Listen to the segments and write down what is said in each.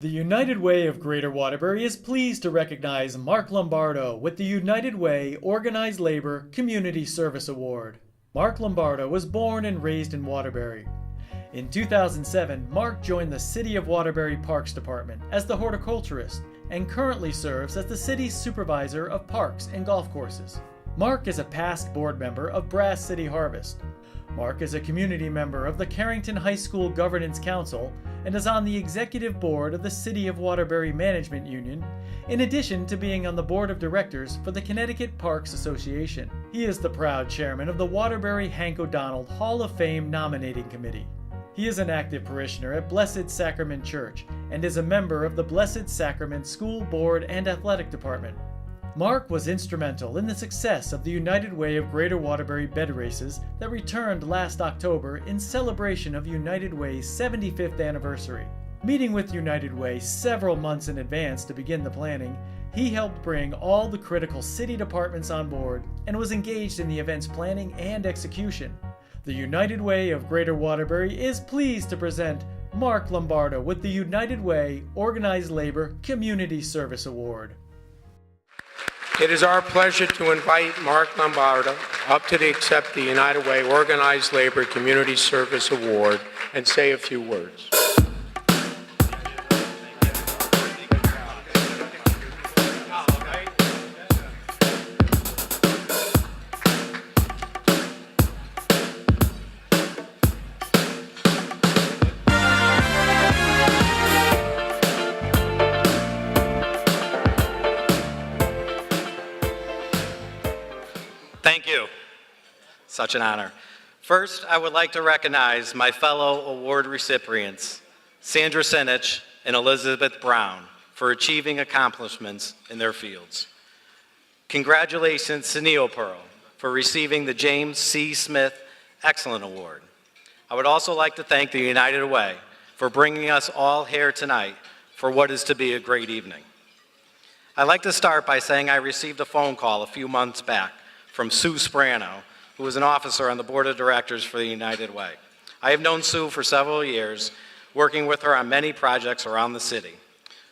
The United Way of Greater Waterbury is pleased to recognize Mark Lombardo with the United Way Organized Labor Community Service Award. Mark Lombardo was born and raised in Waterbury. In 2007, Mark joined the City of Waterbury Parks Department as the horticulturist and currently serves as the city's supervisor of parks and golf courses. Mark is a past board member of Brass City Harvest. Mark is a community member of the Carrington High School Governance Council and is on the executive board of the City of Waterbury Management Union, in addition to being on the board of directors for the Connecticut Parks Association. He is the proud chairman of the Waterbury Hank O'Donnell Hall of Fame Nominating Committee. He is an active parishioner at Blessed Sacrament Church and is a member of the Blessed Sacrament School Board and Athletic Department. Mark was instrumental in the success of the United Way of Greater Waterbury bed races that returned last October in celebration of United Way's 75th anniversary. Meeting with United Way several months in advance to begin the planning, he helped bring all the critical city departments on board and was engaged in the event's planning and execution. The United Way of Greater Waterbury is pleased to present Mark Lombardo with the United Way Organized Labor Community Service Award. It is our pleasure to invite Mark Lombardo up to accept the United Way Organized Labor Community Service Award and say a few words. Thank you. Such an honor. First, I would like to recognize my fellow award recipients, Sandra Senich and Elizabeth Brown, for achieving accomplishments in their fields. Congratulations to Neil Pearl for receiving the James C. Smith Excellent Award. I would also like to thank the United Way for bringing us all here tonight for what is to be a great evening. I'd like to start by saying I received a phone call a few months back from Sue Sprano, who is an officer on the board of directors for the United Way. I have known Sue for several years, working with her on many projects around the city.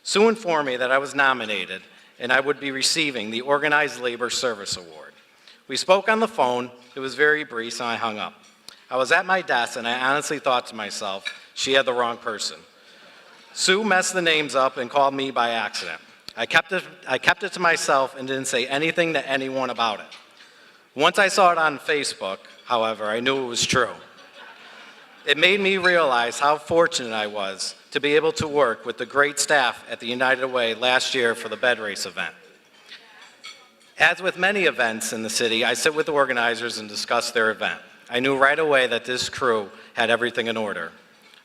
Sue informed me that I was nominated and I would be receiving the Organized Labor Service Award. We spoke on the phone, it was very brief, and I hung up. I was at my desk and I honestly thought to myself, she had the wrong person. Sue messed the names up and called me by accident. I kept it to myself and didn't say anything to anyone about it. Once I saw it on Facebook, however, I knew it was true. It made me realize how fortunate I was to be able to work with the great staff at the United Way last year for the bed race event. As with many events in the city, I sit with the organizers and discuss their event. I knew right away that this crew had everything in order.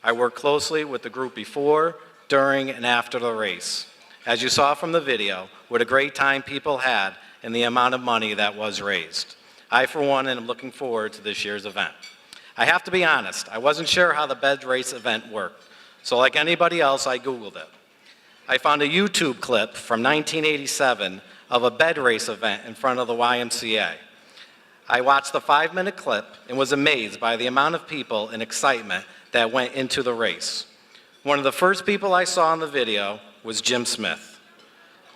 I worked closely with the group before, during, and after the race. As you saw from the video, what a great time people had and the amount of money that was raised. I, for one, am looking forward to this year's event. I have to be honest, I wasn't sure how the bed race event worked, so like anybody else, I Googled it. I found a YouTube clip from 1987 of a bed race event in front of the YMCA. I watched the 5-minute clip and was amazed by the amount of people and excitement that went into the race. One of the first people I saw in the video was Jim Smith.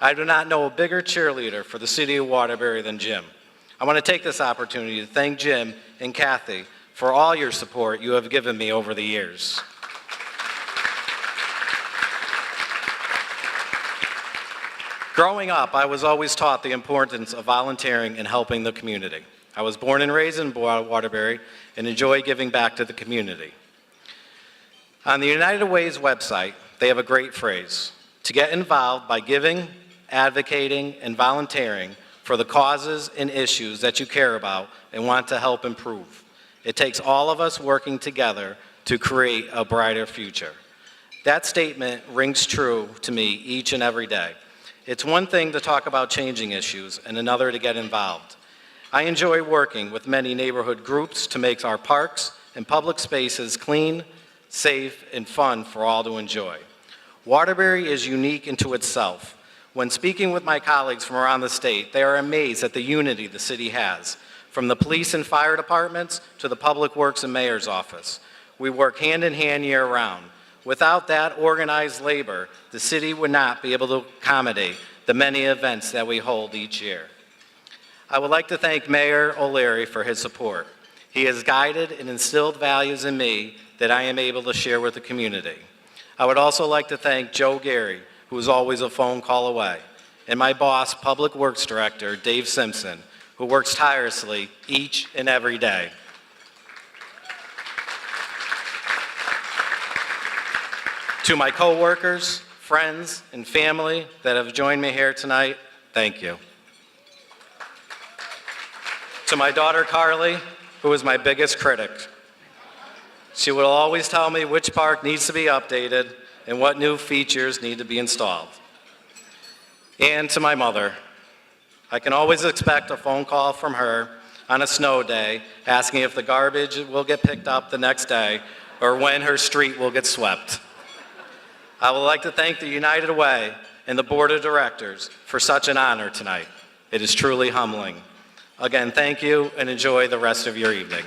I do not know a bigger cheerleader for the city of Waterbury than Jim. I want to take this opportunity to thank Jim and Kathy for all your support you have given me over the years. Growing up, I was always taught the importance of volunteering and helping the community. I was born and raised in Waterbury and enjoy giving back to the community. On the United Way's website, they have a great phrase: to get involved by giving, advocating, and volunteering for the causes and issues that you care about and want to help improve. It takes all of us working together to create a brighter future. That statement rings true to me each and every day. It's one thing to talk about changing issues and another to get involved. I enjoy working with many neighborhood groups to make our parks and public spaces clean, safe, and fun for all to enjoy. Waterbury is unique into itself. When speaking with my colleagues from around the state, they are amazed at the unity the city has, from the police and fire departments to the public works and mayor's office. We work hand in hand year-round. Without that organized labor, the city would not be able to accommodate the many events that we hold each year. I would like to thank Mayor O'Leary for his support. He has guided and instilled values in me that I am able to share with the community. I would also like to thank Joe Gary, who is always a phone call away, and my boss, Public Works Director Dave Simpson, who works tirelessly each and every day. To my coworkers, friends, and family that have joined me here tonight, thank you. To my daughter Carly, who is my biggest critic. She will always tell me which park needs to be updated and what new features need to be installed. And to my mother, I can always expect a phone call from her on a snow day asking if the garbage will get picked up the next day or when her street will get swept. I would like to thank the United Way and the Board of Directors for such an honor tonight. It is truly humbling. Again, thank you and enjoy the rest of your evening.